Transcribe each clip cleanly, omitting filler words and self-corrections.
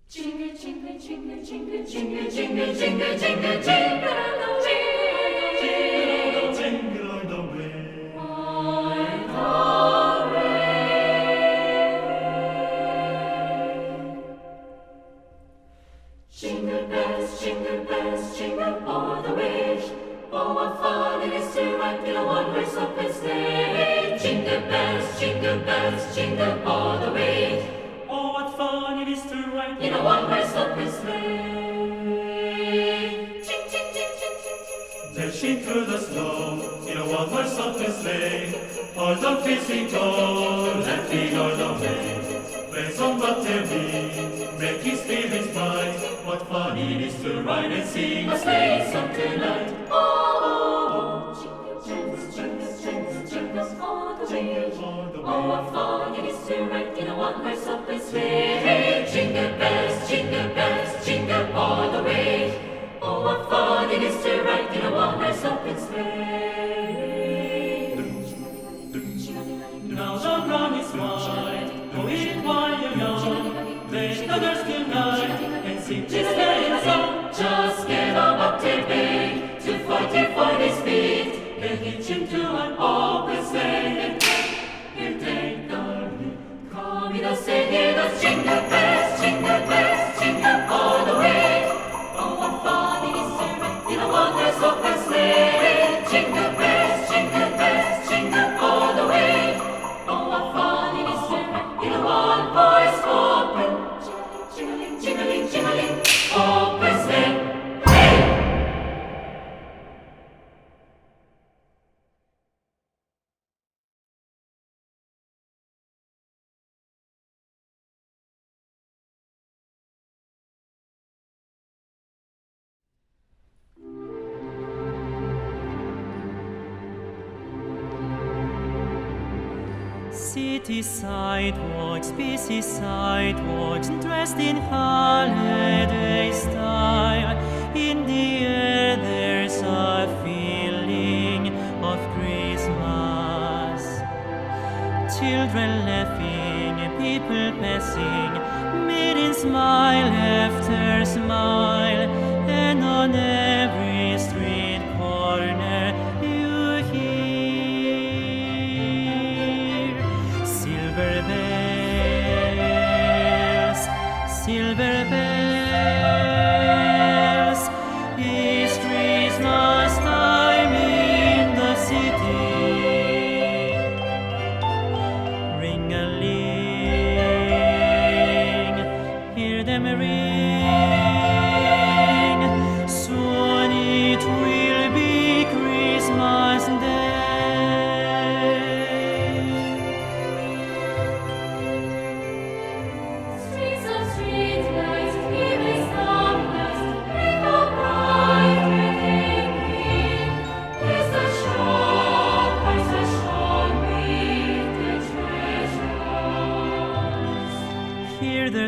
Jingle, jingle, jingle, jingle, jingle, jingle, jingle, jingle, jingle all the way. Jingle all the way. All the way. Jingle bells, jingle all the way. Oh, what fun it is to ride in a one-horse open sleigh. Jingle bells, jingle all the way. Oh, what fun it is to ride in a one-horse open sleigh. Ching, ching, ching, ching, ching, ching. Dashing through the snow in a one-horse open sleigh. All the kids we go, laughing all the way. Bells on butterbean, making spirits bright. What fun it is to ride and sing a sleigh song tonight. Oh, jingles, jingles, jingles, jingles all the way. Oh, what fun it is to ride in a one-horse open sleigh. Jingle bells, jingle all the way. Oh, what fun it is to ride in a one-horse open sleigh. Now the run is wide, go it while you're young. Let the girls tonight and sing this sleighing song. Just get on up to bed to fight for this beat. They'll hitch him to an open sleigh. He'll take the lead. Come in us and hear those jingle bells, jingle all the way. Oh, what fun it is to ride in a one-horse open sleigh. Jingle bells, jingle all the way. Oh, what fun it is to ride in a one-horse open, jingling, open sleigh. City sidewalks, busy sidewalks, dressed in holiday style. In the air there's a feeling of Christmas. Children laughing, people passing, maidens smile after smile, and on every street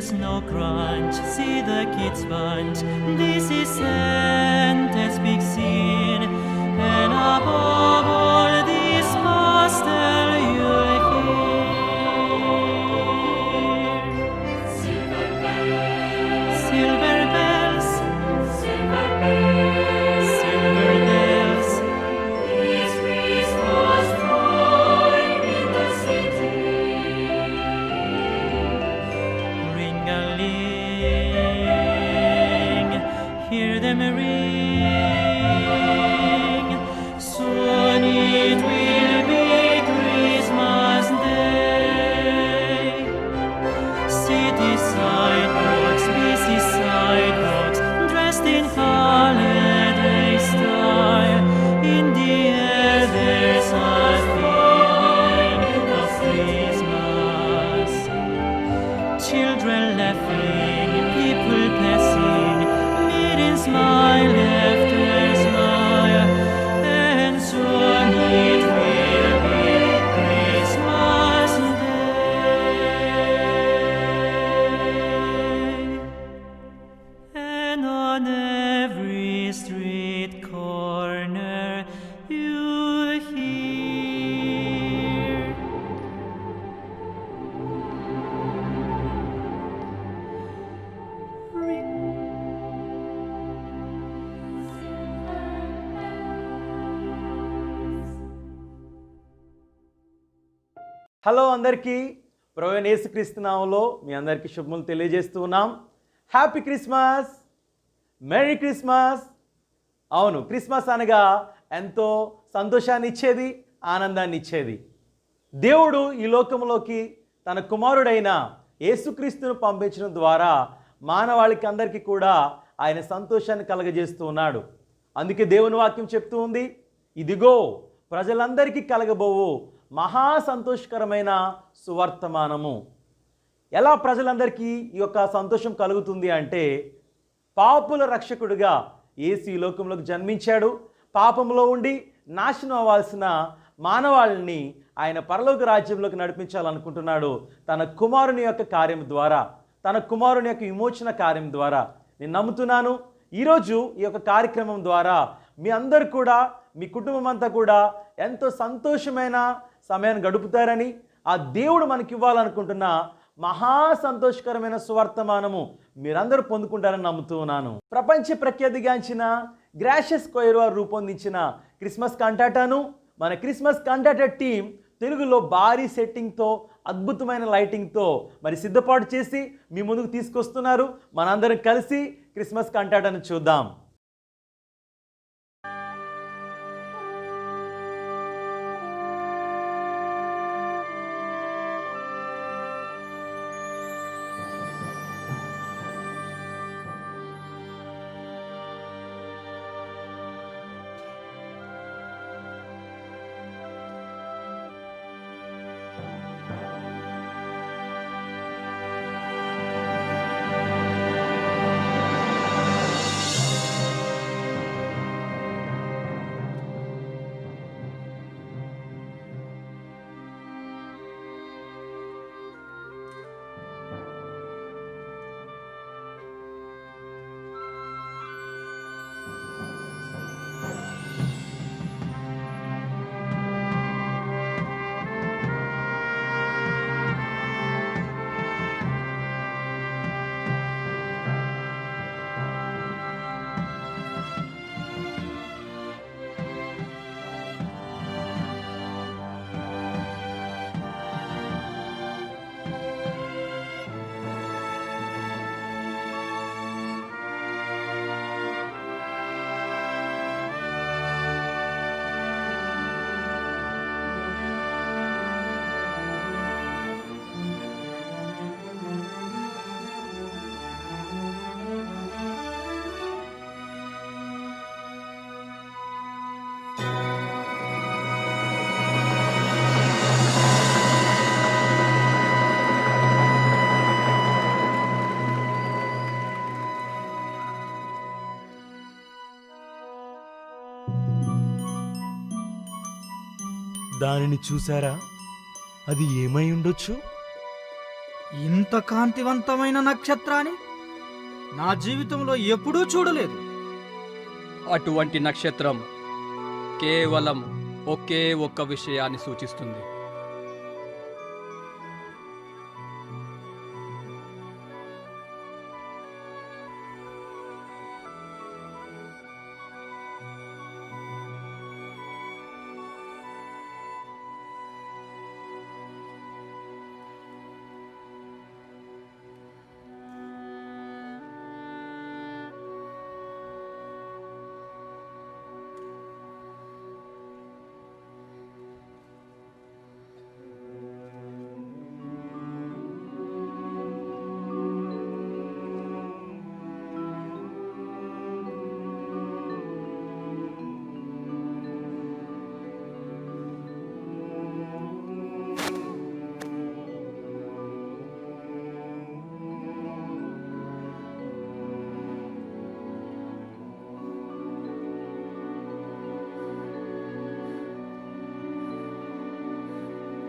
there's no crunch. See the kids bunch. This is Santa's big scene, and above all this pastel you'll hear Silver bells, silver bells, silver bells, silver bells. this Christmas time in the city. Ring-a-ling, hear them ring. Soon it will be Christmas Day. City sidewalks, busy sidewalks, dressed in holiday style. In the air there's a feeling of Christmas. Children laughing, people passing, meeting smile after smile, and soon it will be Christmas Day. And on every street corner you hear hello అందరికీ ప్రభువైన యేసుక్రీస్తు నామములో మీ అందరికీ శుభములు తెలియజేస్తూ ఉన్నాం. Happy Christmas, merry Christmas. అవును, క్రిస్మస్ అనగా ఎంతో సంతోషాన్ని ఇచ్చేది, ఆనందాన్ని ఇచ్చేది. దేవుడు ఈ లోకంలోకి తన కుమారుడైన యేసుక్రీస్తును పంపించడం ద్వారా మానవాళికి అందరికీ కూడా ఆయన సంతోషాన్ని కలగజేస్తూ ఉన్నాడు. అందుకే దేవుని వాక్యం చెప్తూ ఉంది, ఇదిగో ప్రజలందరికీ కలగబోవు మహా సంతోషకరమైన సువర్తమానము. ఎలా ప్రజలందరికీ ఈ యొక్క సంతోషం కలుగుతుంది అంటే, పాపుల రక్షకుడిగా యేసు ఈ లోకంలోకి జన్మించాడు. పాపంలో ఉండి నాశనం అవ్వాల్సిన మానవాళిని ఆయన పరలోక రాజ్యంలోకి నడిపించాలనుకుంటున్నాడు తన కుమారుని యొక్క కార్యం ద్వారా, తన కుమారుని యొక్క విమోచన కార్యం ద్వారా. నేను నమ్ముతున్నాను ఈరోజు ఈ యొక్క కార్యక్రమం ద్వారా మీ అందరు కూడా, మీ కుటుంబం అంతా కూడా ఎంతో సంతోషమైన సమయాన్ని గడుపుతారని, ఆ దేవుడు మనకి ఇవ్వాలనుకుంటున్న మహా సంతోషకరమైన సువర్తమానము మీరందరూ పొందుకుంటారని నమ్ముతూ ఉన్నాను. ప్రపంచ ప్రఖ్యాతిగాంచిన గ్రాషియస్ కొయిర్ వారు రూపొందించిన క్రిస్మస్ కంటాటాను మన క్రిస్మస్ కంటాటా టీం తెలుగులో భారీ సెట్టింగ్తో, అద్భుతమైన లైటింగ్తో మరి సిద్ధపాటు చేసి మీ ముందుకు తీసుకొస్తున్నారు. మనందరం కలిసి క్రిస్మస్ కంటాటాను చూద్దాం. దానిని చూసారా? అది ఏమై ఉండొచ్చు? ఇంత కాంతివంతమైన నక్షత్రాన్ని నా జీవితంలో ఎప్పుడూ చూడలేదు. అటువంటి నక్షత్రం కేవలం ఒకే ఒక్క విషయాన్ని సూచిస్తుంది.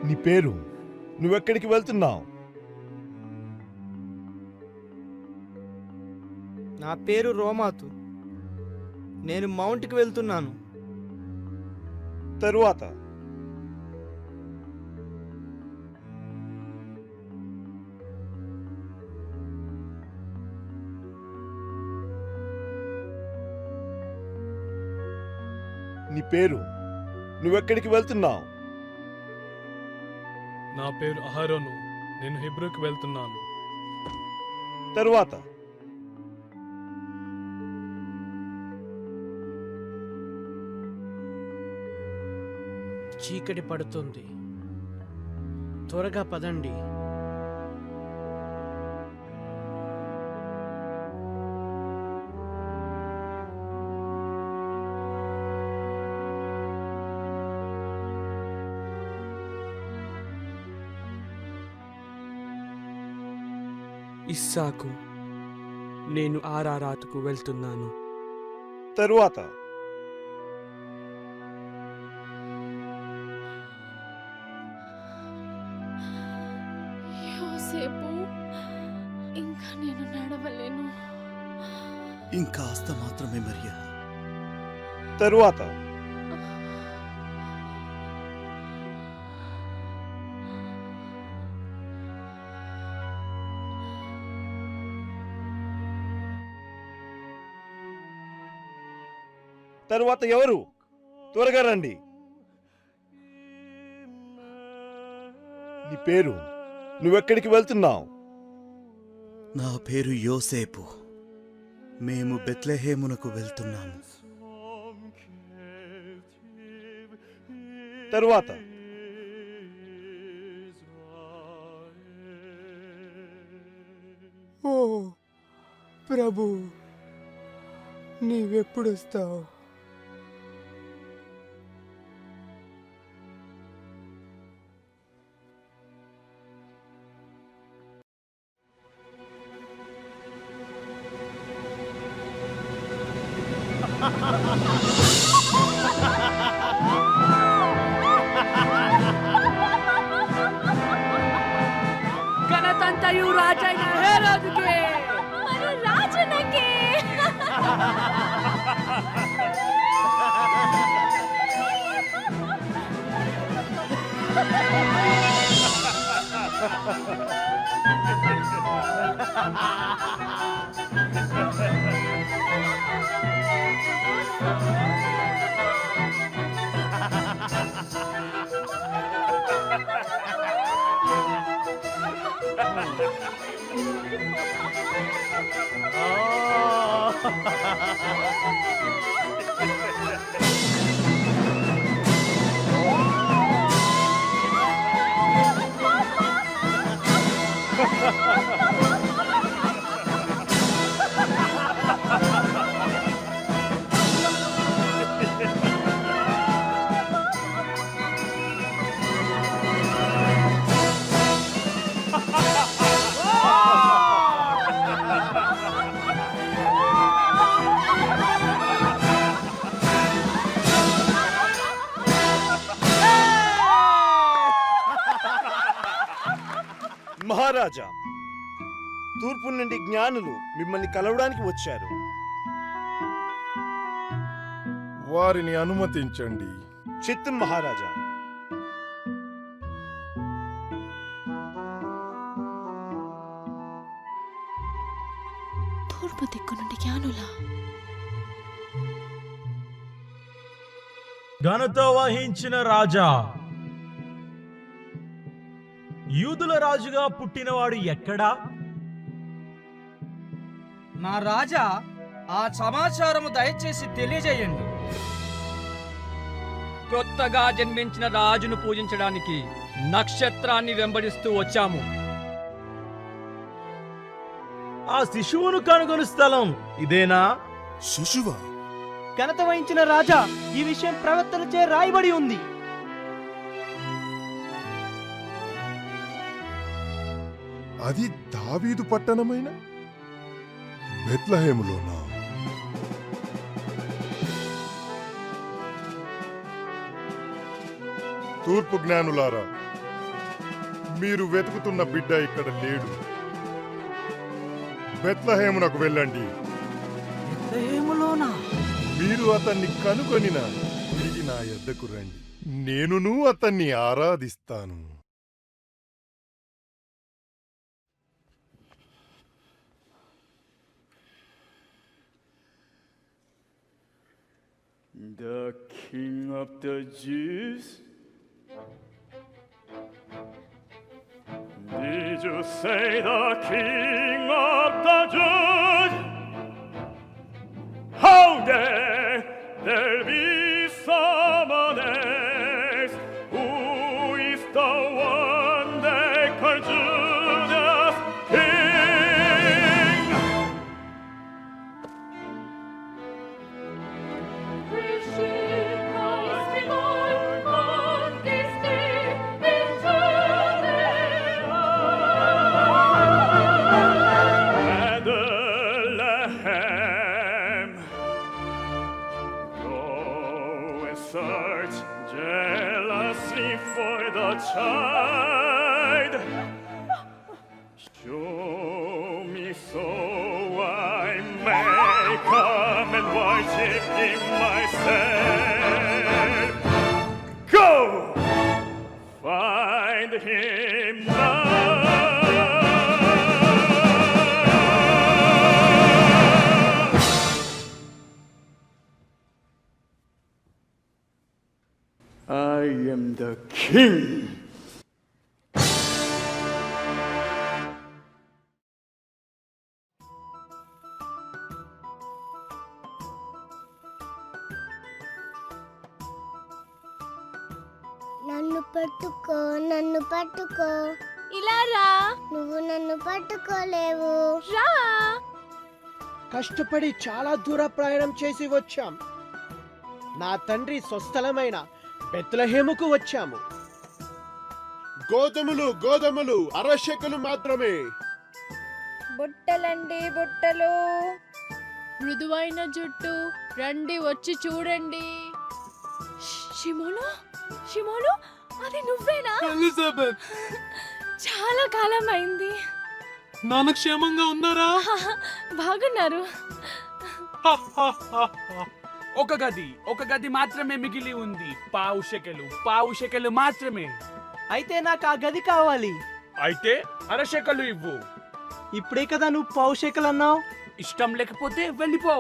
నీ పేరు? నువ్వెక్కడికి వెళ్తున్నావు? నా పేరు రోమాతు. నేను మౌంట్కి వెళ్తున్నాను. తరువాత? నీ పేరు? నువ్వెక్కడికి వెళ్తున్నావు? నా పేరు అహరోను. నేను హెబ్రోకి వెళ్తున్నాను. తరువాత? చీకటి పడుతుంది, త్వరగా పదండి. ఇస్సాకు, నేను ఆరారాతుకు వెళ్తున్నాను. తరువాత? యోసేపు, ఇంకా నేను నడవలేను. ఇంకాస్త మాత్రమే మరియా. తరువాత? తరువాత ఎవరు? త్వరగా రండి. నీ పేరు? నువ్వెక్కడికి వెళ్తున్నావు? నా పేరు యోసేపు. మేము బెత్లెహేమునకు వెళ్తున్నాము. తరువాత? ఓ ప్రభు, నీవెప్పుడొస్తావు? ఘనతంతయు రాజైన హేరోదుకే. మన రాజునకే. మహారాజా, తూర్పు నుండి జ్ఞానులు మిమ్మల్ని కలవడానికి వచ్చారు. వారిని అనుమతించండి. చిత్తం మహారాజా. తూర్పు దిక్కు నుండి జ్ఞానులా? ఘనత వహించిన రాజా, యూదుల రాజుగా పుట్టినవాడు ఎక్కడా? నా రాజా, ఆ సమాచారము దయచేసి తెలియజేయండి. క్రొత్తగా జన్మించిన రాజును పూజించడానికి నక్షత్రాన్ని వెంబడిస్తూ వచ్చాము. ఆ శిశువును కనుగొని స్థలం ఇదేనా? శిశువా? ఘనత వహించిన రాజా, ఈ విషయం ప్రవక్తలచే రాయబడి ఉంది. అది దావీదు పట్టణమైన బెత్లెహేములోనా? తూర్పు జ్ఞానులారా, మీరు వెతుకుతున్న బిడ్డ ఇక్కడ లేడు. బెత్లెహేమునకు వెళ్ళండి. బెత్లెహేములోనా? మీరు అతన్ని కనుగొనిన తిరిగి నా యొద్దకు రండి. నేనును అతన్ని ఆరాధిస్తాను. The King of the Jews? Did you say the King of the Jews? How dare there be someone else who is the one they call Judas King? Bethlehem, go and search jealously for the child. Show me so I may come and worship him myself. Go! Find him now. I am the king. నన్ను పట్టుకో, నన్ను పట్టుకో. ఇలా రా. నువ్వు నన్ను పట్టుకోలేవు. రా. కష్టపడి చాలా దూర ప్రయాణం చేసి వచ్చాం. నా తండ్రి స్వస్థలమైన బెత్లెహేముకు వచ్చాము. గోధుమలు అరశకలు మాత్రమే. బుట్టలండి, బుట్టలు. మృదువైన జుట్టు, రండి వచ్చి చూడండి. షిమోను, అది నువ్వేనా? ఎలిజబెత్, చాలా కాలం అయింది. నాన్న క్షేమంగా ఉన్నారా? బాగున్నారు. ఒక గది మాత్రమే మిగిలి ఉంది. పావు షెకెలు మాత్రమే. అయితే నాకు ఆ గది కావాలి. అయితే అరశకలు ఇవ్వు. ఇప్పుడే కదా నువ్వు పావుషెకలు అన్నావు. ఇష్టం లేకపోతే వెళ్ళిపో.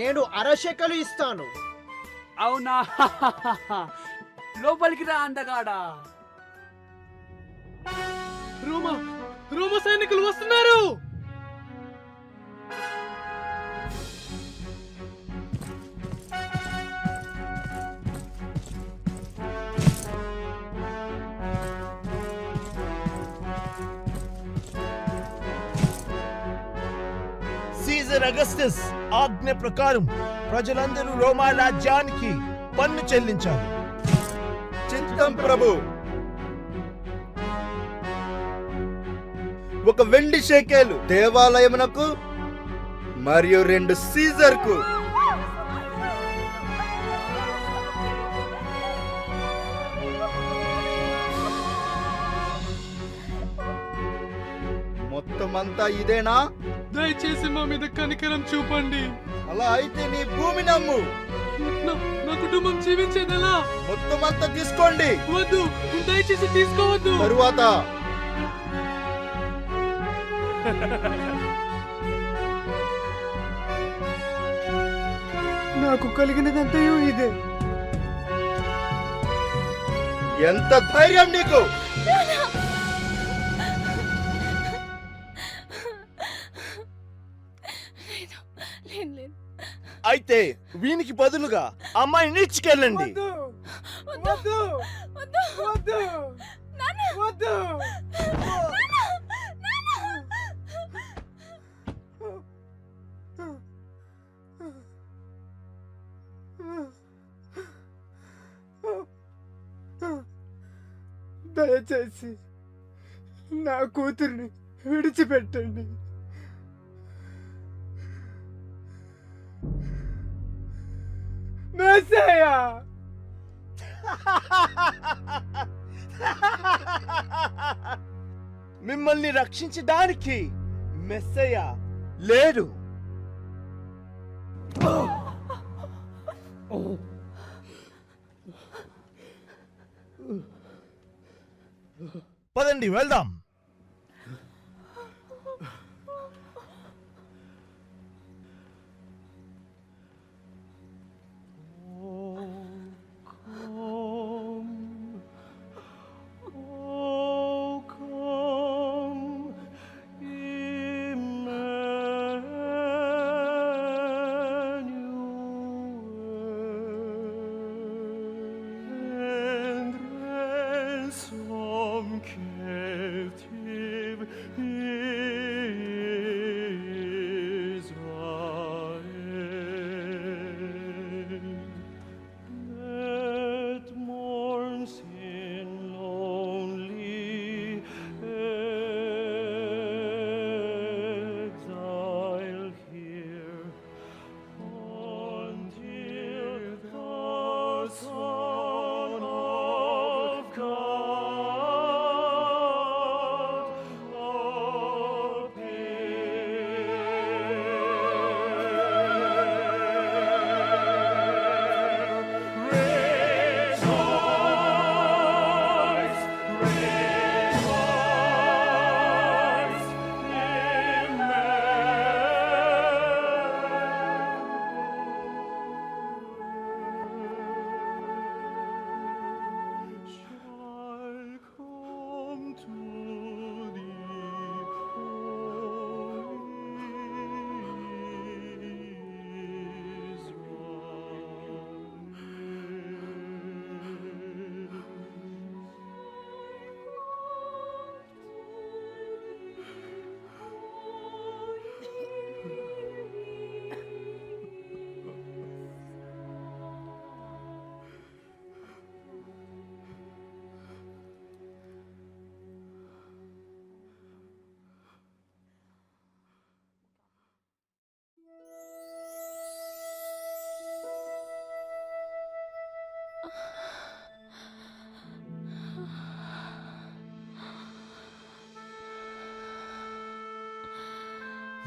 నేను అరశకలు ఇస్తాను. అవునా? లోపలికి రా అందగాడా. రోమ సైనికులు వస్తున్నారు. సీజర్ అగస్టస్ ఆజ్ఞ ప్రకారం ప్రజలందరూ రోమా రాజ్యానికి పన్ను చెల్లించాలి. చిత్తం ప్రభు. ఒక వెండి షేకేలు దేవాలయమునకు మరియు 2 సీజర్కు. లోకమంతా ఇదేనా? దయచేసి మా మీద కనికరం చూపండి. అలా అయితే నీ భూమి నమ్ము. నా కుటుంబం జీవించేదెలా? మొత్తం అంతా తీసుకోండి. వద్దు, దయచేసి తీసుకోవద్దు. తరువాత నాకు కలిగినదంతయు ఇదే. ఎంత ధైర్యం నీకు? అయితే వీనికి బదులుగా అమ్మాయిని ఇచ్చుకెళ్ళండి. దయచేసి నా కూతుర్ని విడిచిపెట్టండి. మెస్సయ్యా, మిమ్మల్ని రక్షించడానికి మెస్సయ్య లేడు. పదండి వెళ్దాం.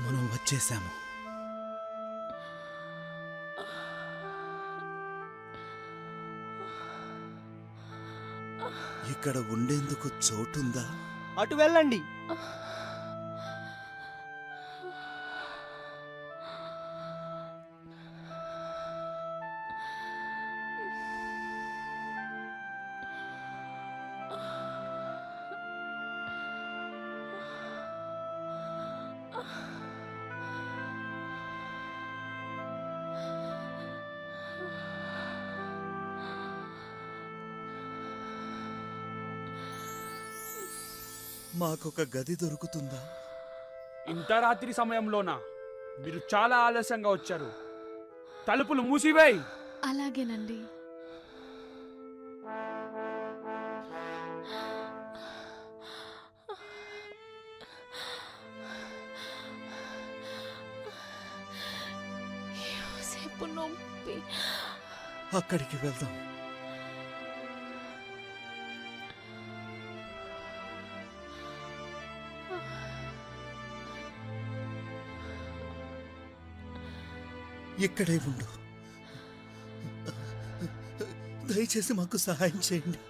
మనం వచ్చేసాము. ఇక్కడ ఉండేందుకు చోటుందా? అటు వెళ్ళండి. మాకొక గది దొరుకుతుందా? ఇంత రాత్రి సమయంలోనా? మీరు చాలా ఆలస్యంగా వచ్చారు. తలుపులు మూసివేయి. అలాగేనండి. యోసేపు నొప్పి. అక్కడికి వెళ్దాం. ఇక్కడే ఉండు. దయచేసి మాకు సహాయం చేయండి.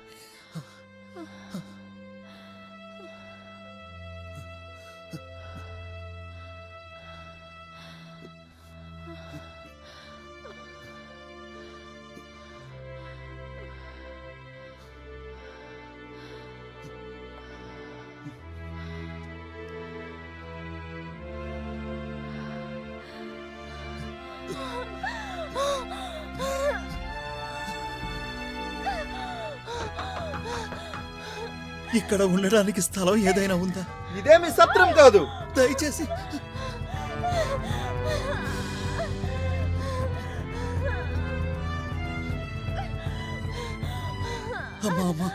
ఇక్కడ ఉండడానికి స్థలం ఏదైనా ఉందా? ఇదేమి సత్రం కాదు. దయచేసి అమ్మా అమ్మా,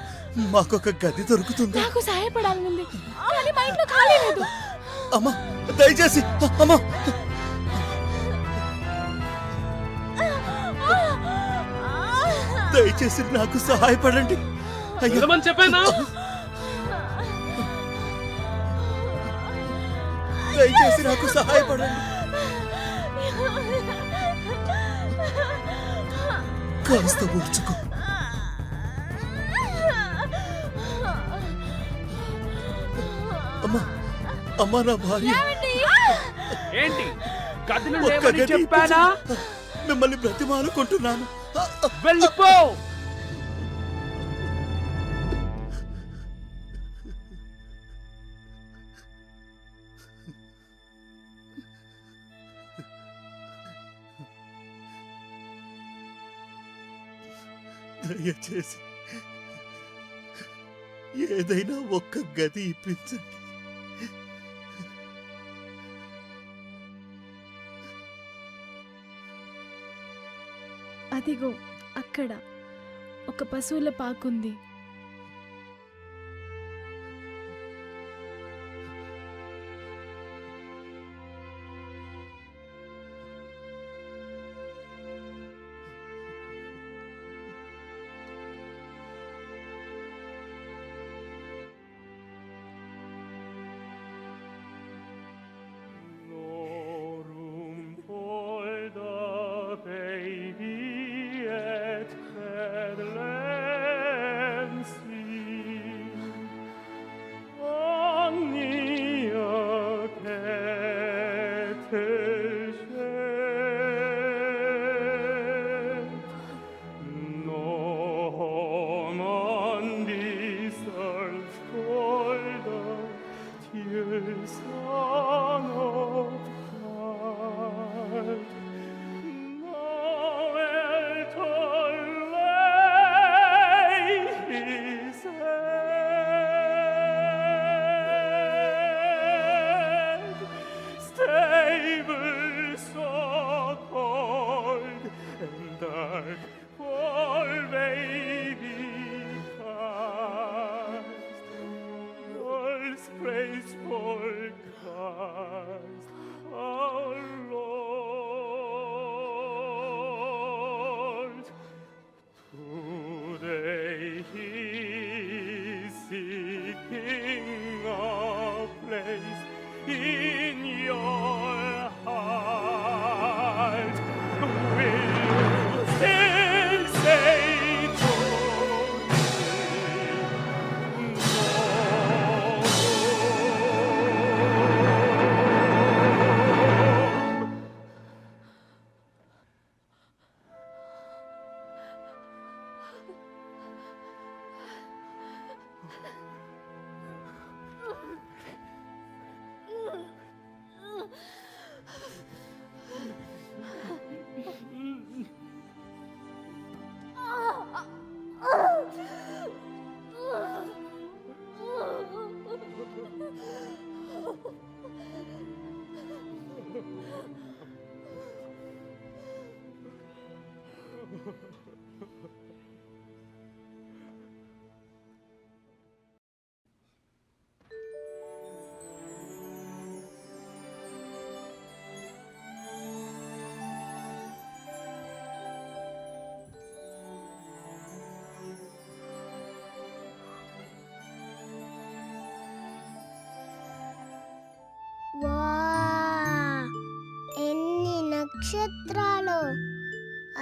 మాకొక గది దొరుకుతుందా? నాకు సహాయపడాలనుంది కానీ మా ఇంట్లో ఖాళీ లేదు. అమ్మా దయచేసి అమ్మా. దయచేసి నాకు సహాయపడండి. వెళ్ళమని చెప్పానా? దయచేసి నాకు సహాయపడండి. కాస్త ఊర్చుకో. అమ్మా అమ్మా, నా భార్య. ఏంటి గదిలో ఒక్క లేవని గది చెప్పానా? మిమ్మల్ని బ్రతిమాలుకుంటున్నాను. వెళ్ళిపో. దయచేసి ఏదైనా ఒక్క గది ఇప్పించండి. అదిగో అక్కడ ఒక పశువుల పాకుంది.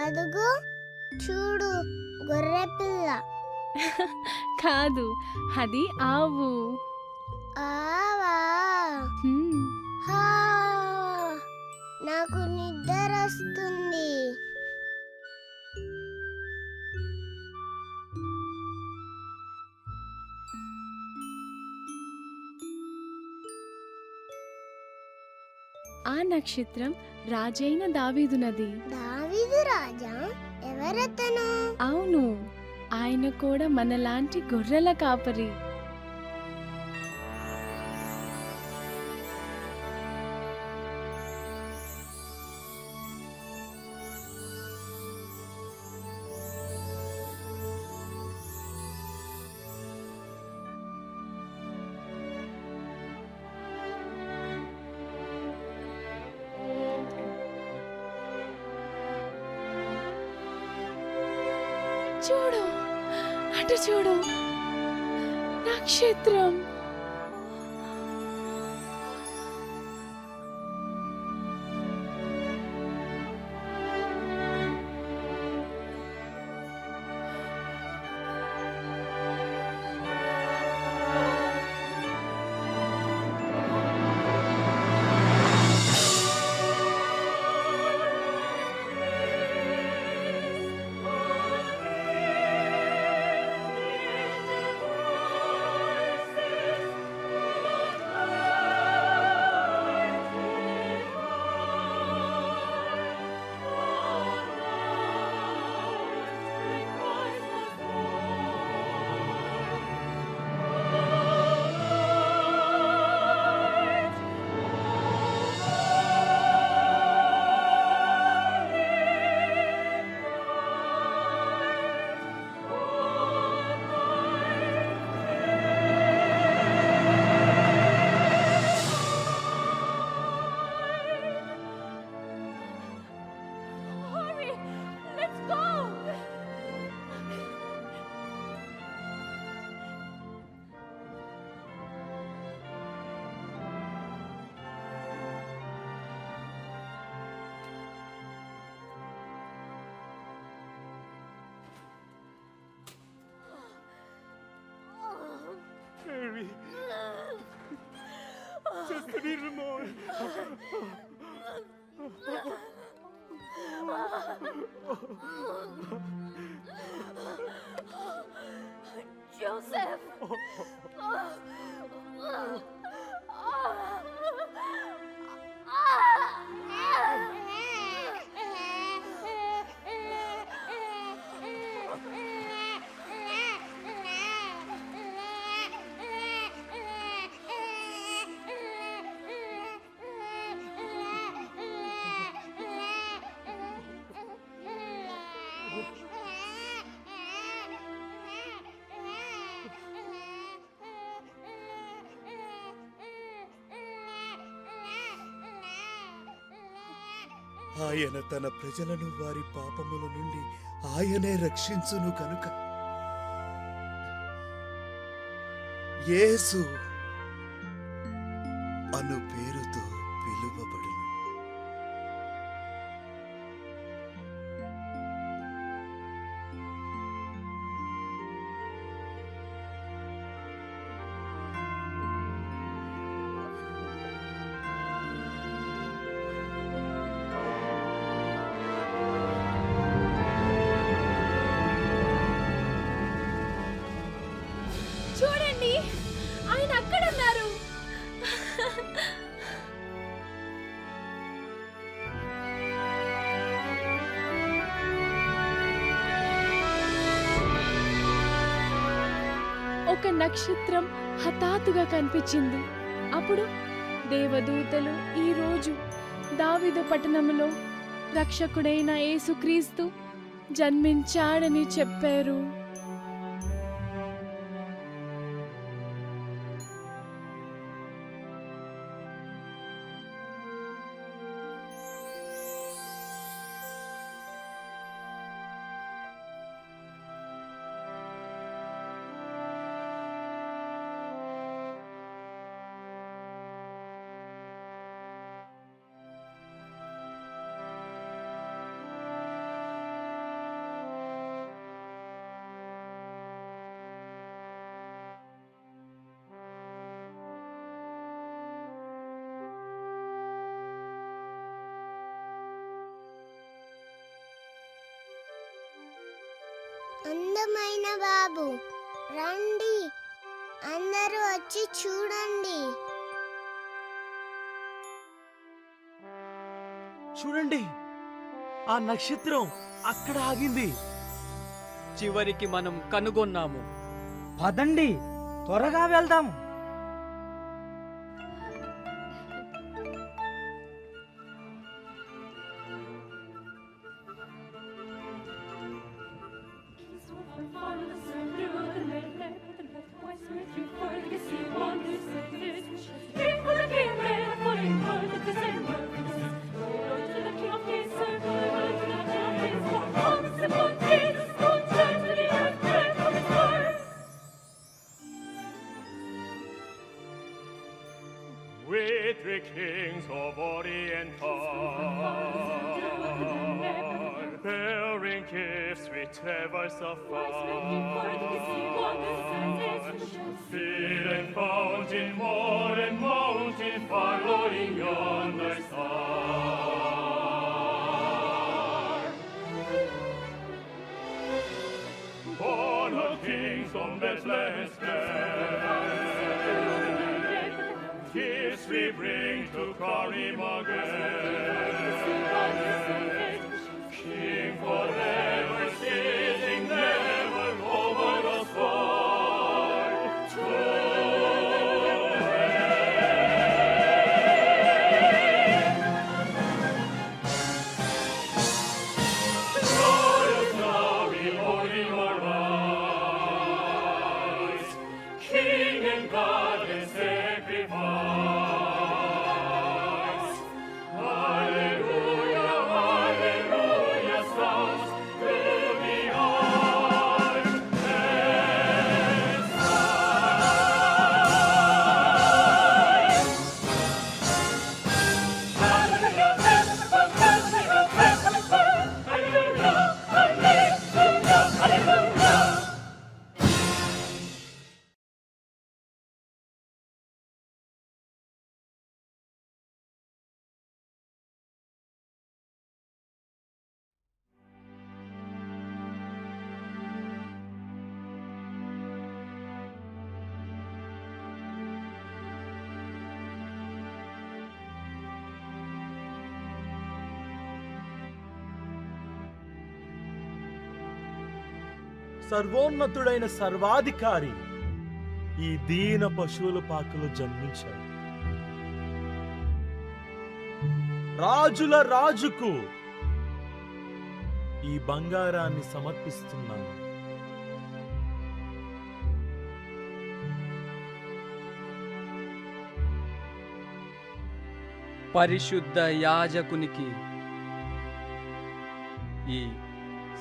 అదుగు చూడు గొర్రె పిల్ల. కాదు, అది ఆవు. ఆవా హా, నాకు నిద్ర వస్తుంది. ఆ నక్షత్రం రాజైన దావీదునది. దావీదు రాజా? ఎవరతను? అవును, ఆయన కూడా మనలాంటి గొర్రెల కాపరి. చూడు, అటు చూడు, నక్షత్రం. Joseph! ఆయన తన ప్రజలను వారి పాపముల నుండి ఆయనే రక్షించును కనుక యేసు అను పేరుతో పిలువబడును. చూడండి, ఆయన అక్కడ ఉన్నారు. ఒక నక్షత్రం హఠాత్తుగా కనిపించింది. అప్పుడు దేవదూతలు ఈ రోజు దావీదు పట్టణంలో రక్షకుడైన యేసుక్రీస్తు జన్మించాడని చెప్పారు. అందమైన బాబు రండి, అందరూ వచ్చి చూడండి. చూడండి, ఆ నక్షత్రం అక్కడ ఆగింది. చివరికి మనం కనుగొన్నాము. పదండి, త్వరగా వెళ్దాం. With three kings of Orient are, bearing gifts with traverse afar. Field and fountain, moor and mountain, following yonder star. Born of kings from Bethlehem's gifts we bring to crown him again. King forever, sitting never over us all. To glorious glory, holy our eyes, King and God and sacrifice. Hallelujah, hallelujah, sounds through the earth and skies. Hallelujah, hallelujah, hallelujah, hallelujah, hallelujah. సర్వోన్నతుడైన సర్వాధికారి ఈ దీన పశువుల పాకలో జన్మించాడు. రాజుల రాజుకు ఈ బంగారాన్ని సమర్పిస్తున్నాను. పరిశుద్ధ యాజకునికి ఈ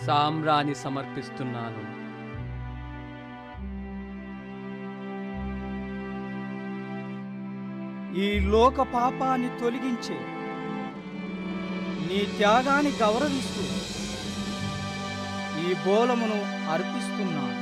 సామ్రాన్ని సమర్పిస్తున్నాను. ఈ లోక పాపాన్ని తొలగించే నీ త్యాగాన్ని గౌరవిస్తూ ఈ బోలమును అర్పిస్తున్నాను.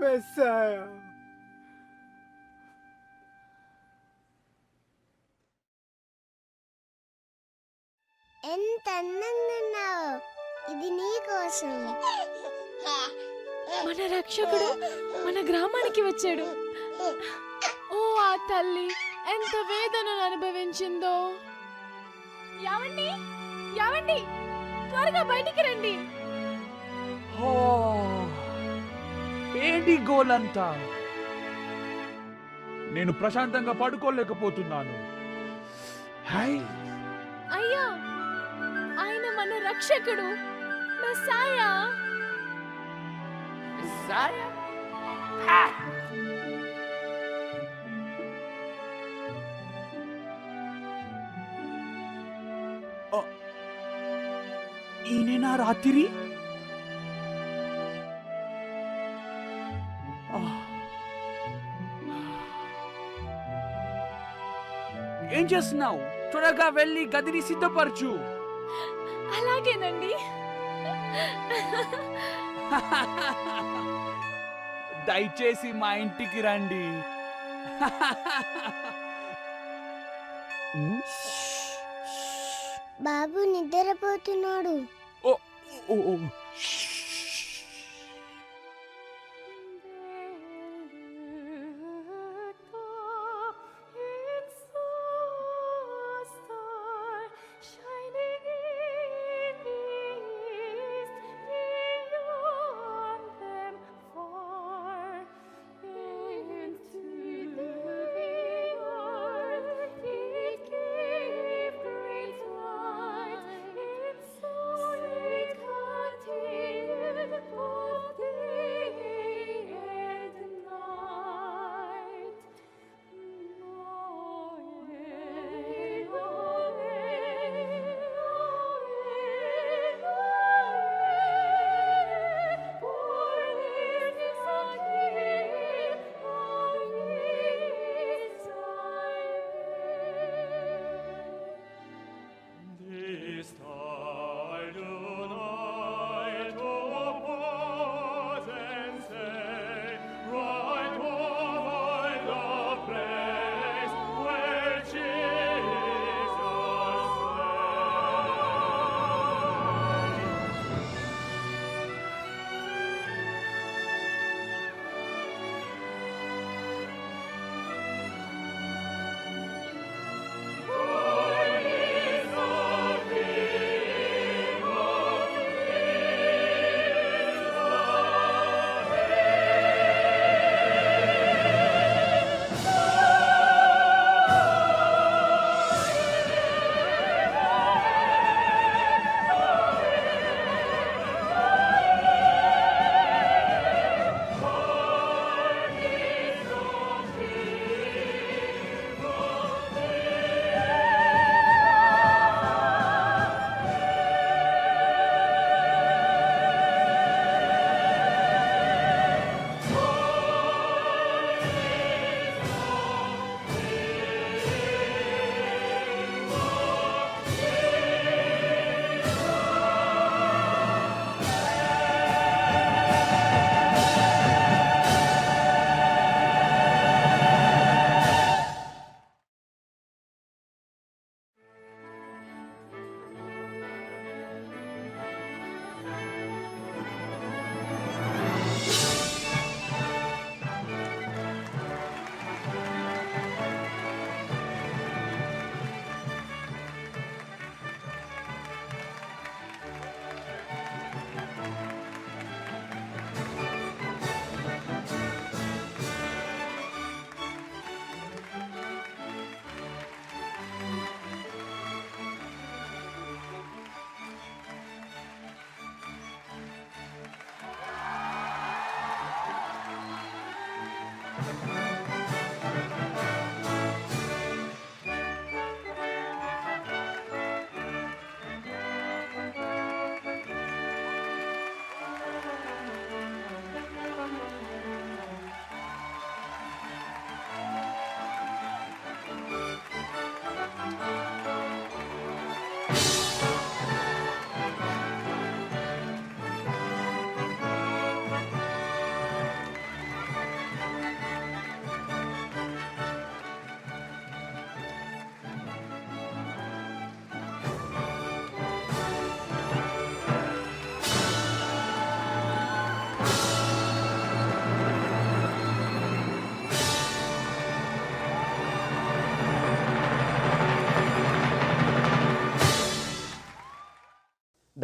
మెస్సాయా. ఎంత అందంగా ఉన్నావు, ఇది నీ కోసం. మన రక్షకుడు మన గ్రామానికి వచ్చాడు. ఓ ఆ తల్లి ఎంత వేదనను అనుభవించిందో. యావండి యావండి, త్వరగా బయటికి రండి. ఏంటి గోలంతా? నేను ప్రశాంతంగా పడుకోలేకపోతున్నాను. అయ్యా, ఆయన మన రక్షకుడు మెస్సాయా. ఈయన రాత్రి ఏం చేస్తున్నావు? త్వరగా వెళ్ళి గదిని సిద్ధపరచు. అలాగేనండి. దయచేసి మా ఇంటికి రండి. బాబు నిద్రపోతున్నాడు. ఓ ఓ ఓ. It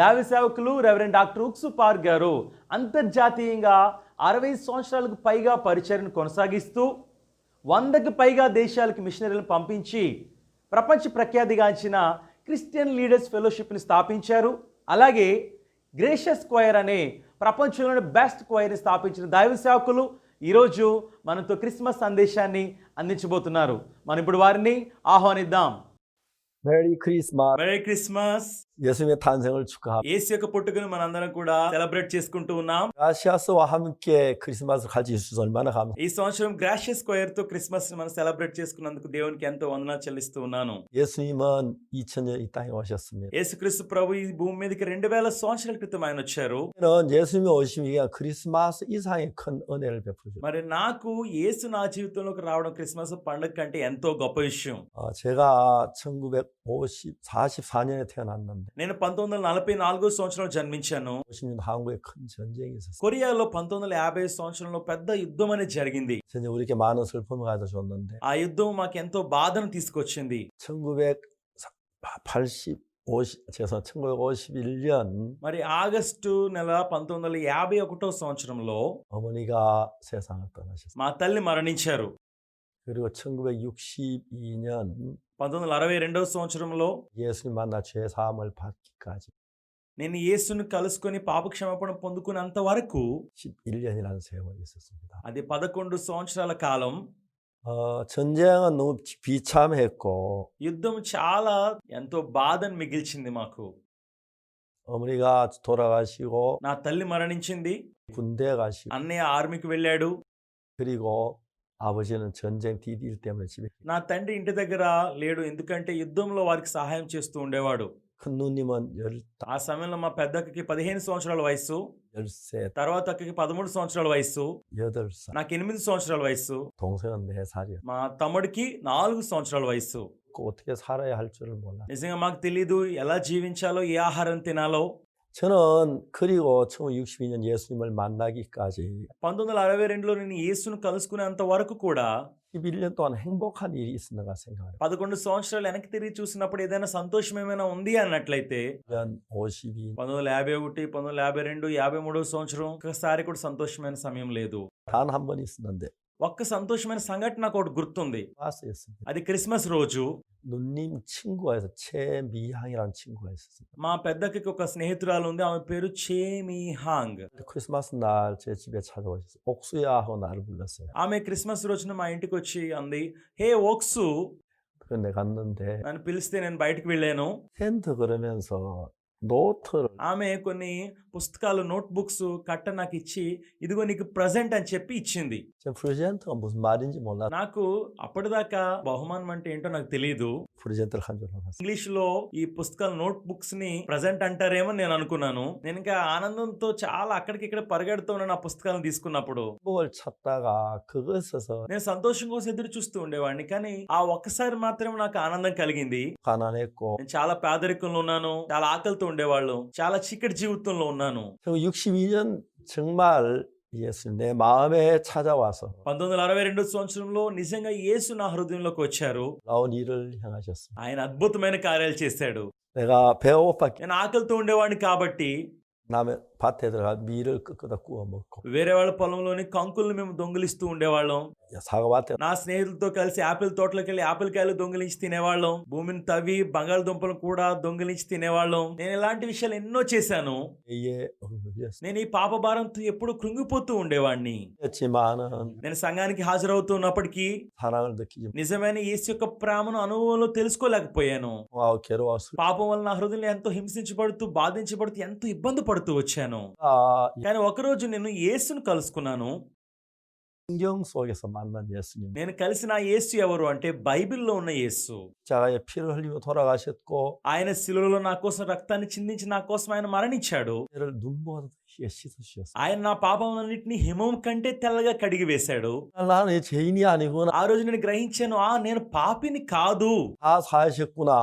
దైవ సేవకులు రెవరెండ్ డాక్టర్ ఉక్సు పార్ గారు అంతర్జాతీయంగా 60 సంవత్సరాలకు పైగా పరిచర్యను కొనసాగిస్తూ 100కి పైగా దేశాలకు మిషనరీలను పంపించి ప్రపంచ ప్రఖ్యాతిగాంచిన క్రిస్టియన్ లీడర్స్ ఫెలోషిప్ని స్థాపించారు. అలాగే గ్రేషియస్ క్వైర్ అనే ప్రపంచంలోని బెస్ట్ క్వైర్ని స్థాపించిన దైవ సేవకులు ఈరోజు మనతో క్రిస్మస్ సందేశాన్ని అందించబోతున్నారు. మనం ఇప్పుడు వారిని ఆహ్వానిద్దాం. 메리 크리스마스. Merry Christmas. 예수님의 탄생을 축하합니다. యేసు యొక్క పుట్టుకను మనందరం కూడా సెలబ్రేట్ చేసుకుంటూ ఉన్నాం. 가시아스와 함께 크리스마스를 같이 해주셔서 얼마나 감사합니다. ఈ సంవత్సరం గ్రాషియస్ స్క్వేర్ తో క్రిస్మస్ మనం సెలబ్రేట్ చేసుకున్నందుకు దేవునికి ఎంతో వందనాలు చెల్లిస్తూ ఉన్నాను. 예수님은 2000년 이 땅에 오셨습니다. యేసుక్రీస్తు ప్రభు ఈ భూమి మీదకి 2000 సంవత్సరాల క్రితం ఆయన వచ్చారు. 예수님이 오심이 크리스마스 이상의 큰 은혜를 베풀죠. మరి నాకు యేసు నా జీవితంలోకి రావడం క్రిస్మస్ పండుగ కంటే ఎంతో గొప్ప విషయం. 제가 1944년에 태어났는데 నేను 1944 సంవత్సరంలో జన్మించాను. 50년 한국에 큰 전쟁이 있었어요. కొరియాలో 1950 సంవత్సరంలో పెద్ద యుద్ధం అనేది జరిగింది. 전쟁 우리에게 많은 슬픔을 가져줬는데 ఆ యుద్ధం మాకు ఎంతో బాధను తీసుకొచ్చింది. 1951년 మరి ఆగస్టు నెల 1951 సంవత్సరంలో 어머니가 세상을 떠나셨어요. మా తల్లి మరణించారు. 그리고 1962년 1962 సంవత్సరంలో 예수님 만나 죄 사함을 받기까지 నేను యేసును కలుసుకొని పాపక్షమాపణ పొందుకున్నంత వరకు 11년이라는 세월이 있었습니다. అది 11 సంవత్సరాల కాలం. 전쟁은 너무 비참했고 యుద్ధం చాలా ఎంతో బాధను మిగిల్చింది మాకు. 어머니가 돌아가시고 నా తల్లి మరణించింది. 군대에 가시고 అన్నయ్య ఆర్మీకి వెళ్ళాడు. 그리고 아버지는 전쟁 디딜 때문에 집에 నా తండ్రి ఇంటి దగ్గర లేడు, ఎందుకంటే యుద్ధంలో వారికి సహాయం చేస్తూ ఉండేవాడు. 큰 누님은 ఆ సమయంలో మా పెద్దక్కకి 15 సంవత్సరాల వయసు, 13, తర్వాత అక్కకి 13 సంవత్సరాల వయసు, 8살, నాకు 8 సంవత్సరాల వయసు, 동생은 4살이야. మా తమ్ముడికి 4 సంవత్సరాల వయసు. 어떻게 살아야 할 줄을 몰라. నిజంగా మాకు తెలీదు ఎలా జీవించాలో, ఏ ఆహారం తినాలో. 저는 그리고 1962년 예수님을 만나기까지 1962లో నేను యేసును కలుసుకునేంత వరకు కూడా 11년 동안 행복한 일이 있었는가 생각해요. 11 సంవత్సరాలు వెనక్కి తిరిగి చూసినప్పుడు ఏదైనా సంతోషం ఏమైనా ఉంది అన్నట్లయితే 52, 1951, 1952, 53 సంవత్సరం ఒకసారి కూడా సంతోషమైన సమయం లేదు. 단 한 번 있었는데 ఒక్క సంతోషమైన సంఘటన నాకు ఒకటి గుర్తుంది. క్రిస్మస్였습니다. అది క్రిస్మస్ రోజు. 누님 친구가 있어 최미향이라는 친구가 있었어요. మా పెద్దకి ఒక స్నేహితురాలు ఉంది, ఆమె పేరు చేమిహాంగ్. 크리스마스 날 제 집에 찾아오셨어요. 옥수야 하고 나를 불렀어요. ఆమె క్రిస్మస్ రోజున మా ఇంటికి వచ్చి అంది, హే ఓక్సు. 그런데 갔는데 నన్ను పిలిస్తే నేను బయటికి వెళ్ళాను. 텐트 그러면서 노트를 ఆమె కొన్ని పుస్తకాలు, నోట్ బుక్స్ కట్ట నాకు ఇచ్చి, ఇదిగో నీకు ప్రజెంట్ అని చెప్పి ఇచ్చింది. 프레젠트가 무슨 말인지 몰라. నాకు అప్పటిదాకా బహుమానం అంటే ఏంటో నాకు తెలియదు. 프레젠트를 한 줄 알았어요. ఇంగ్లీష్ లో ఈ పుస్తకాలు, నోట్ బుక్స్ ని ప్రజెంట్ అంటారేమో నేను అనుకున్నాను. నేను ఇంకా ఆనందంతో చాలా అక్కడికి ఇక్కడ పరిగెడుతూ ఉన్నాను ఆ పుస్తకాలను తీసుకున్నప్పుడు. 뭘 찾다가 그거 있어서 నేను సంతోషం కోసం ఎదురు చూస్తూ ఉండేవాడిని, కానీ ఆ ఒక్కసారి మాత్రం నాకు ఆనందం కలిగింది. 가난했고 నేను చాలా పేదరికంలో ఉన్నాను, చాలా ఆకలితో ఉండేవాళ్ళు, చాలా చీకటి జీవితంలో ఉన్నాను. 62년 정말 예수 내 마음에 찾아와서 1962 సంవత్సరంలో నిజంగా యేసు నా హృదయంలోకి వచ్చారు. 나온 일을 행하셨습니다. ఆయన అద్భుతమైన కార్యాలు చేశాడు. 내가 배고팠기 నేను ఆకలితో ఉండేవాడిని కాబట్టి 남의 밭에 들어가 밀을 끄끄다 구워 먹고 వేరే వాళ్ళ పొలంలోని కంకులను మేము దొంగిలిస్తూ ఉండేవాళ్ళం. 사과밭에 నా స్నేహితులతో కలిసి యాపిల్ తోటలోకి వెళ్ళి యాపిల్ కాయలు దొంగిలించి తినేవాళ్ళం. భూమిని తవ్వి బంగాళదుంపలు కూడా దొంగిలించి తినేవాళ్ళం. నేను ఇలాంటి విషయాలు ఎన్నో చేశాను. 이에 엉금이었어요. నేను ఈ పాప భారంతో ఎప్పుడు కృంగిపోతూ ఉండేవాడిని. 했지만은 నేను సంఘానికి హాజరవుతున్నప్పటికీ 사랑을 느끼지 నిజమైన యేసు యొక్క ప్రేమను అనుభవంలో తెలుసుకోలేకపోయాను. 못하고 괴로워서 పాపం వల్ల నా హృదయంలో ఎంతో హింసించబడుతూ, బాధించబడుతూ, ఎంతో ఇబ్బంది పడుతూ వచ్చాను. కానీ ఒకరోజు నేను యేసును కలుసుకున్నాను. 성경 속에서 만난 예수님. నేను కలిసిన ఆ యేసు ఎవరు అంటే బైబిల్లో ఉన్న యేసు. 십자가에 피를 흘리며 돌아가셨고 ఆయన శిలువలో నా కోసం రక్తాన్ని చిందించి నా కోసం ఆయన మరణించాడు. 를 눈보다 피에 씻으셨어. ఆయన నా పాపములన్నిటిని హిమం కంటే తెల్లగా కడిగి వేశాడు. 나는 죄인이 아니구나. ఆ రోజు నేను గ్రహించాను, నేను పాపిని కాదు. 다 사하셨구나.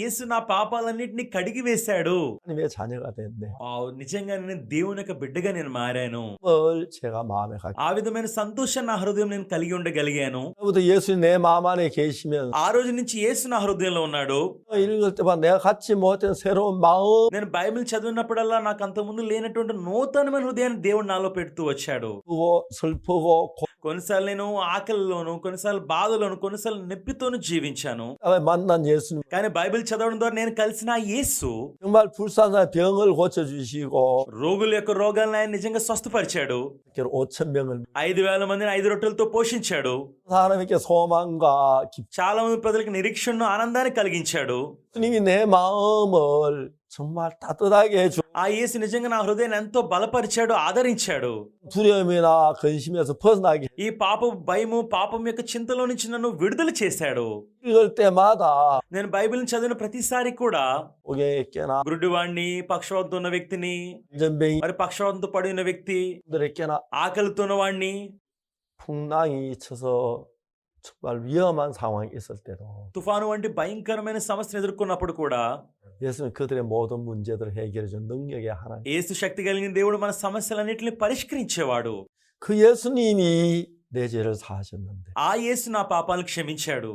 యేసు నా పాపాలన్నిటిని కడిగి వేశాడు. 하나님의 자녀가 됐네. నిజంగా నేను దేవుని యొక్క బిడ్డగా నేను మారాను. 뭘 제가 마음에 갖고. ఆ విధమైన సంతోషం నా హృదయం నేను కలిగి ఉండగలిగాను. 그때부터 예수님 내 마음 안에 계시면 ఆ రోజు నుంచి యేసు నా హృదయంలో ఉన్నాడు. 읽을 때마다 내가 갖지 못한 새로운 마음. నేను బైబిల్ చదివినప్పుడల్లా నాకు అంతకుముందు లేనటువంటి నూతనమైన హృదయాన్ని దేవుడు నాలో పెడుతూ వచ్చాడు. 슬프고 కొన్నిసార్లు నేను ఆకలిలోను, కొన్నిసార్లు బాధలోను, కొన్నిసార్లు నొప్పితోను జీవించాను. 만난 예수님. కానీ బైబిల్ చదవడం ద్వారా నేను కలిసిన ఆ యేసు 정말 불쌍한 병을 고쳐주시고 రోగుల యొక్క రోగాలను ఆయన నిజంగా స్వస్థపరిచాడు. 5,000명을 5,000 మందిని 5 రొట్టెలతో పోషించాడు. 하나님께 소망과 చాలా మంది ప్రజలకు నిరీక్షణను, ఆనందాన్ని కలిగించాడు. 주님이 내 마음을 정말 따뜻하게 해주. ఆ యేసు నిజంగా నా హృదయాన్ని ఎంతో బలపరిచాడు, ఆదరించాడు. 두려움이나 근심에서 벗어나게. ఈ భయము, పాపం యొక్క చింతలో నుంచి నన్ను విడుదల చేశాడు. 읽을 때마다 నేను బైబిల్ని చదివిన ప్రతిసారి కూడా 목에 깨나 గుడ్డివాణ్ణి, పక్షవాతంతో ఉన్న వ్యక్తిని, 전병이 మరి పక్షవాతంతో పడి ఉన్న వ్యక్తి, 들에게나 ఆకలితో ఉన్న వాడిని, 풍랑이 쳐서 정말 위험한 상황이 있을 때도 తుఫాను వంటి భయంకరమైన సమస్యను ఎదుర్కొన్నప్పుడు కూడా 예수는 그들의 모든 문제들을 해결해 준 능력의 하나님. యేసు శక్తి కలిగిన దేవుడు మన సమస్యలన్నిటిని పరిష్కరించేవాడు. 그 예수님이 내 죄를 사하셨는데 ఆ యేసు నా పాపాలను క్షమించాడు.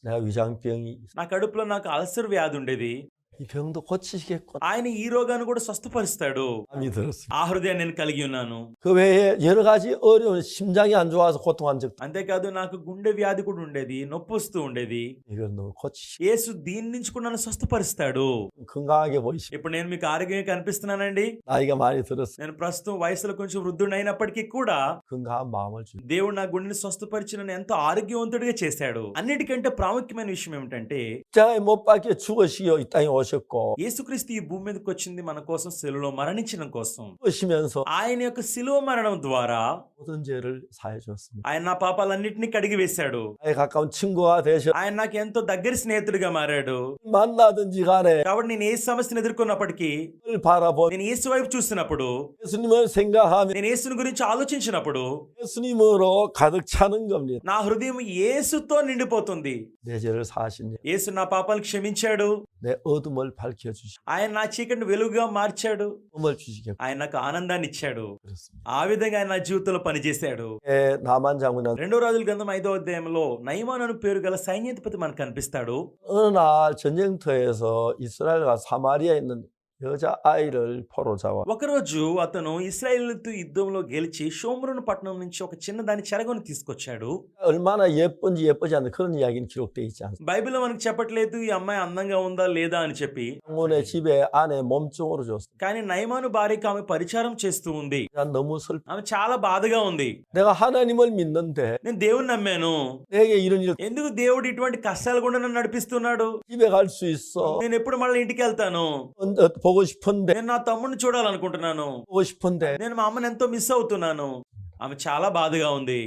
내가 위장병이 నా కడుపులో నాకు అల్సర్ వ్యాధి ఉండేది. 이 병도 고치시겠구나. ఆయన ఈ రోగాన్ని కూడా స్వస్థపరుస్తాడు. 마음이 들었어요. ఆ హృదయాన్ని నేను కలిగి ఉన్నాను. 그 외에 여러 가지 어려운 심장이 안 좋아서 고통한 적. అంతేకాదు నాకు గుండె వ్యాధి కూడా ఉండేది, నొప్పి వస్తూ ఉండేది. 이걸 너 고치시. యేసు దీని నుంచి కూడా నన్ను స్వస్థపరుస్తాడు. 건강하게 보이시. ఇప్పుడు నేను మీకు ఆరోగ్యంగా కనిపిస్తున్నానండి. 나이가 많이 들었어요. నేను ప్రస్తుతం వయసులో కొంచెం వృద్ధుడు అయినప్పటికీ కూడా 건강한 마음을 주. దేవుడు నా గుండెని స్వస్థపరిచి నన్ను ఎంతో ఆరోగ్యవంతుడిగా చేశాడు. అన్నిటికంటే ప్రాముఖ్యమైన విషయం ఏమిటంటే 십자가에 못 박혀 죽으시어 이 땅에 오셨고 యేసుక్రీస్తు ఈ భూమి మీదకి వచ్చింది మన కోసం, శిలువలో మరణించడం కోసం. 오시면서 ఆయన యొక్క శిలువ మరణం ద్వారా 모든 죄를 사해 줬습니다. ఆయన నా పాపాలన్నిటిని కడిగి వేశాడు. 나의 가까운 친구가 되셔. ఆయన నాకు ఎంతో దగ్గరి స్నేహితుడిగా మారాడు. 만나든지 간에 కాబట్టి నేను ఏ సమస్యను ఎదుర్కొన్నప్పటికీ, 늘 바라보. నేను యేసు వైపు చూస్తున్నప్పుడు, 예수님을 생각하며 నేను యేసుని గురించి ఆలోచించినప్పుడు 예수님으로 가득 차는 겁니다. నా హృదయం యేసుతో నిండిపోతుంది. 내 죄를 사하신 యేసు నా పాపాలను క్షమించాడు. 내 어둠을 밝혀주시고 ఆయన నా చీకటిని వెలుగుగా మార్చాడు. 꿈을 주시겠고 ఆయన నాకు ఆనందాన్ని ఇచ్చాడు. 그렇습니다. ఆ విధంగా ఆయన నా జీవితంలో పనిచేశాడు. 나만 장군은 2వ రాజుల గ్రంథం 5వ అధ్యాయంలో నయమాను అను పేరు గల సైన్యాధిపతి మనకు కనిపిస్తాడు. 어느 날 전쟁터에서 이스라엘과 사마리아에 있는 여자 아이를 포로 잡아. ఒకరోజు అతను ఇశ్రాయేలుతో యుద్ధంలో గెలిచి షోమ్రోను పట్టణం నుంచి ఒక చిన్న దాని చెరగొని తీసుకొచ్చాడు. 얼마나 예쁜지 예쁘지 않은 그런 이야기는 기록되어 있지 않습니다. బైబిల్లో మనకు చెప్పట్లేదు ఈ అమ్మాయి అందంగా ఉందా లేదా అని చెప్పి. 장군의 집에 아내 몸종으로 줬습니다. కానీ నయమాను భార్యకి ఆమె పరిచారం చేస్తూ ఉంది. 난 너무 슬. ఆమె చాలా బాధగా ఉంది. 내가 하나님을 믿는데 నేను దేవుని నమ్మాను, 내게 이런 일. ఎందుకు దేవుడు ఇటువంటి కష్టాలు కూడా నన్ను నడిపిస్తున్నాడు? 집에 갈 수 있어. నేను ఎప్పుడు మళ్ళీ ఇంటికి వెళ్తాను? 보고 싶은데. నేను నా తమ్ముడిని చూడాలనుకుంటున్నాను. 보고 싶은데. నేను మా అమ్మని ఎంతో మిస్ అవుతున్నాను. ఆమె చాలా బాధగా ఉంది.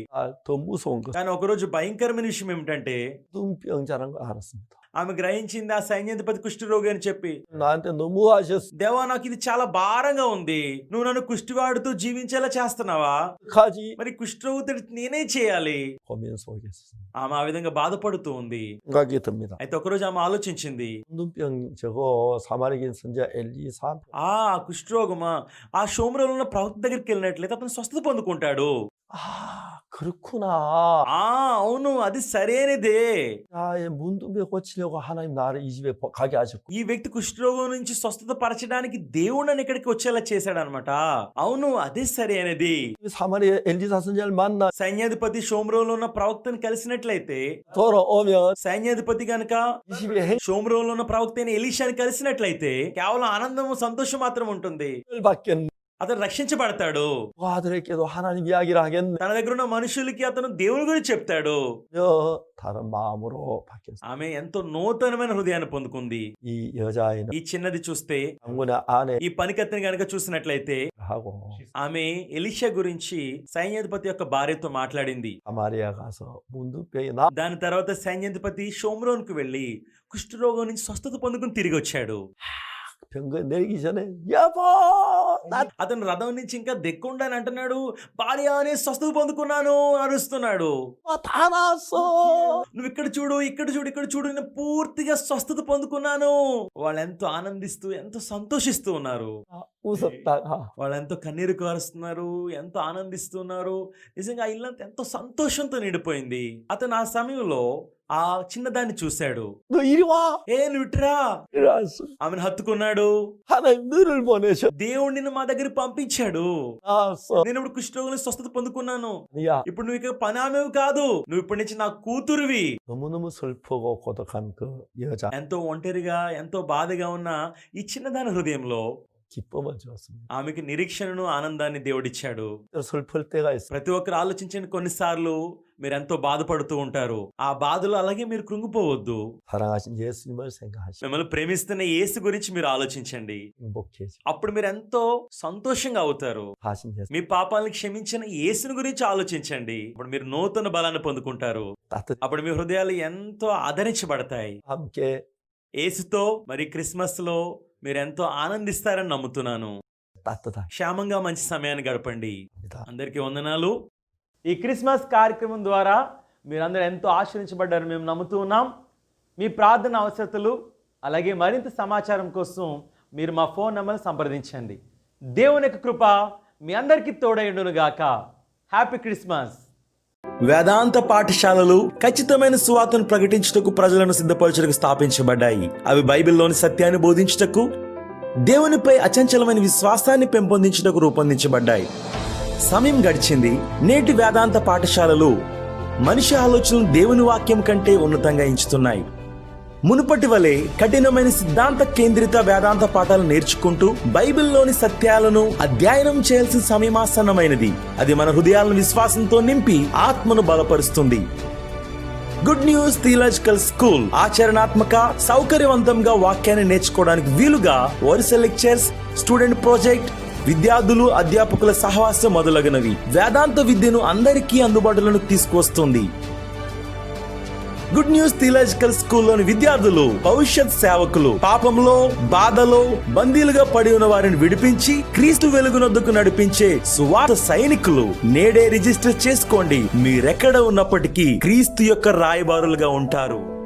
더 ముసోం 거. కానీ ఒకరోజు భయంకరమైన విషయం ఏమిటంటే 눈병자라는 걸 알았습니다. ఆమె గ్రహించింది ఆ సైన్యాధిపతి కుష్ఠరోగి అని చెప్పి. 나한테 너무 하셨어. దేవా నాకు ఇది చాలా భారంగా ఉంది, నువ్వు నన్ను కుష్టివాడుతూ జీవించేలా చేస్తున్నావా? 가지. మరి కుష్ఠరోగితో నేనే చేయాలి? 고민 속에 있었습니다. ఆమె ఆ విధంగా బాధపడుతూ ఉంది. 생각이 듭니다. అయితే ఒకరోజు ఆమె ఆలోచించింది, 눈병 저거 사마리긴 선지자 엘리사. ఆ కుష్ఠరోగమా ఆ షోమ్రోలో ఉన్న ప్రవక్త దగ్గరికి వెళ్ళినట్లయితే అతను స్వస్థత పొందుకుంటాడు. 그렇구나. అవును, అది సరైనదే. 나의 문둥병 고치려고 하나님 나를 이 집에 가게 하셨고. ఈ వ్యక్తి కుష్ఠరోగం నుంచి స్వస్థత పరచడానికి దేవుడు నన్ను ఇక్కడికి వచ్చేలా చేశాడు అనమాట. అవును, అదే సరైనది. 사마리아 엘리사 선지자를 만나 సైన్యాధిపతి షోమ్రోలో ఉన్న ప్రవక్తను కలిసినట్లయితే, 돌아오면 సైన్యాధిపతి గనక 이 집에 షోమ్రోలో ఉన్న ప్రవక్త అయిన ఎలీషాని కలిసినట్లయితే కేవలం ఆనందము, సంతోషం మాత్రం ఉంటుంది. 행을 받겠네. అతను రక్షించబడతాడు. 아들에게도 하나님 이야기를 하겠네. తన దగ్గర ఉన్న మనుషులకి అతను దేవుని గురించి చెప్తాడు. 다른 마음으로 바뀌었어. ఆమె ఎంతో నూతనమైన హృదయాన్ని పొందుకుంది. 이 여자아이는 ఈ చిన్నది చూస్తే, 장군의 아내 ఈ పనికత్తిని గనక చూసినట్లయితే 하고 ఆమె ఎలీషా గురించి సైన్యాధిపతి యొక్క భార్యతో మాట్లాడింది. 사마리아 가서 문둥병이 나. దాని తర్వాత సైన్యాధిపతి షోమ్రోన్కు వెళ్లి కుష్ఠరోగం నుంచి స్వస్థత పొందుకుని తిరిగి వచ్చాడు. 병거에 내리기 전에 여보 나 అతను రథం నుంచి ఇంకా దిక్కుండా అని అంటున్నాడు, భార్య నేను స్వస్థత పొందుకున్నాను అరుస్తున్నాడు. 다 나았어. నువ్వు ఇక్కడ చూడు, ఇక్కడ చూడు, ఇక్కడ చూడు, నేను పూర్తిగా స్వస్థత పొందుకున్నాను. వాళ్ళు ఎంతో ఆనందిస్తూ ఎంతో సంతోషిస్తూ ఉన్నారు. 웃었다가 వాళ్ళు ఎంతో కన్నీరు కారుస్తున్నారు, ఎంతో ఆనందిస్తున్నారు. నిజంగా ఆ ఇల్లంతా ఎంతో సంతోషంతో నిండిపోయింది. అతను ఆ సమయంలో ఆ చిన్నదాన్ని చూశాడు. 너 이리 와. ఏ నువ్వు ఇటురా. 이랬어. ఆమెను హత్తుకున్నాడు. 하나님 너를 보내셔. దేవుడు నిన్ను మా దగ్గర పంపించాడు. 나았어. నేను ఇప్పుడు కుష్ఠరోగుల స్వస్థత పొందుకున్నాను. 야 ఇప్పుడు నువ్వు ఇక పని ఆమెవి కాదు, నువ్వు ఇప్పటి నుంచి నా కూతురువి. 너무너무 슬프고 고독한 그 여자 ఎంతో ఒంటరిగా ఎంతో బాధగా ఉన్న ఈ చిన్నదాని హృదయంలో 기쁨을 주었습니다. ఆమెకి నిరీక్షణను ఆనందాన్ని దేవుడిచ్చాడు. 슬플 때가 있어. ప్రతి ఒక్కరు ఆలోచించండి, కొన్నిసార్లు మీరు ఎంతో బాధపడుతూ ఉంటారు. ఆ బాధలో అలాగే మీరు కృంగిపోవద్దు. 사랑하신 예수님을 생각하시고 మిమ్మల్ని ప్రేమిస్తున్న యేసు గురించి మీరు ఆలోచించండి. 행복해지. అప్పుడు మీరు ఎంతో సంతోషంగా అవుతారు. 하신 예수 మీ పాపాలను క్షమించిన యేసుని గురించి ఆలోచించండి. అప్పుడు మీరు నూతన బలాన్ని పొందుకుంటారు. 따뜻 అప్పుడు మీ హృదయాలు ఎంతో ఆదరించబడతాయి. 함께 యేసుతో మరి క్రిస్మస్ లో మీరు ఎంతో ఆనందిస్తారని నమ్ముతున్నాను. 따뜻한 క్షేమంగా మంచి సమయాన్ని గడపండి. 입니다. అందరికీ వందనాలు. ఈ క్రిస్మస్ కార్యక్రమం ద్వారా మీరందరూ ఎంతో ఆశీర్వదించబడ్డారు మేము నమ్ముతూ ఉన్నాం. మీ ప్రార్థన అవసరతలు అలాగే మరింత సమాచారం కోసం మీరు మా ఫోన్ నెంబర్ సంప్రదించండి. దేవుని యొక్క కృప మీ అందరికీ తోడైండును గాక. Happy Christmas. వేదాంత పాఠశాలలు ఖచ్చితమైన సువార్తను ప్రకటించుటకు, ప్రజలను సిద్ధపరచుటకు స్థాపించబడ్డాయి. అవి బైబిల్లోని సత్యాన్ని బోధించుటకు, దేవునిపై అచంచలమైన విశ్వాసాన్ని పెంపొందించుటకు రూపొందించబడ్డాయి. సమయం గడిచింది. నేటి వేదాంత పాఠశాలలు మనిషి ఆలోచనలు దేవుని వాక్యం కంటే ఉన్నతంగా ఎంచుతున్నాయి. మునుపటి వలె కఠినమైన సిద్ధాంత కేంద్రిత వేదాంత పాఠాలు నేర్చుకుంటూ బైబిల్లోని సత్యాలను అధ్యయనం చేయాల్సిన సమయమాసన్నమైనది. అది మన హృదయాలను విశ్వాసంతో నింపి ఆత్మను బలపరుస్తుంది. గుడ్ న్యూస్ థియలాజికల్ స్కూల్ ఆచరణాత్మక, సౌకర్యవంతంగా వాక్యాన్ని నేర్చుకోవడానికి వీలుగా వరుస లెక్చర్స్, స్టూడెంట్ ప్రాజెక్ట్, విద్యార్థులు అధ్యాపకుల సహవాసం మొదలగునవి. వేదాంత విద్యను అందరికీ అందుబాటులోకి తీసుకువస్తుంది. గుడ్ న్యూస్ థియలాజికల్ స్కూల్లోని విద్యార్థులు భవిష్యత్ సేవకులు. పాపంలో, బాధలో బందీలుగా పడి ఉన్న వారిని విడిపించి క్రీస్తు వెలుగునొద్దకు నడిపించే సువార్త సైనికులు. నేడే రిజిస్టర్ చేసుకోండి. మీరెక్కడ ఉన్నప్పటికీ క్రీస్తు యొక్క రాయబారులుగా ఉంటారు.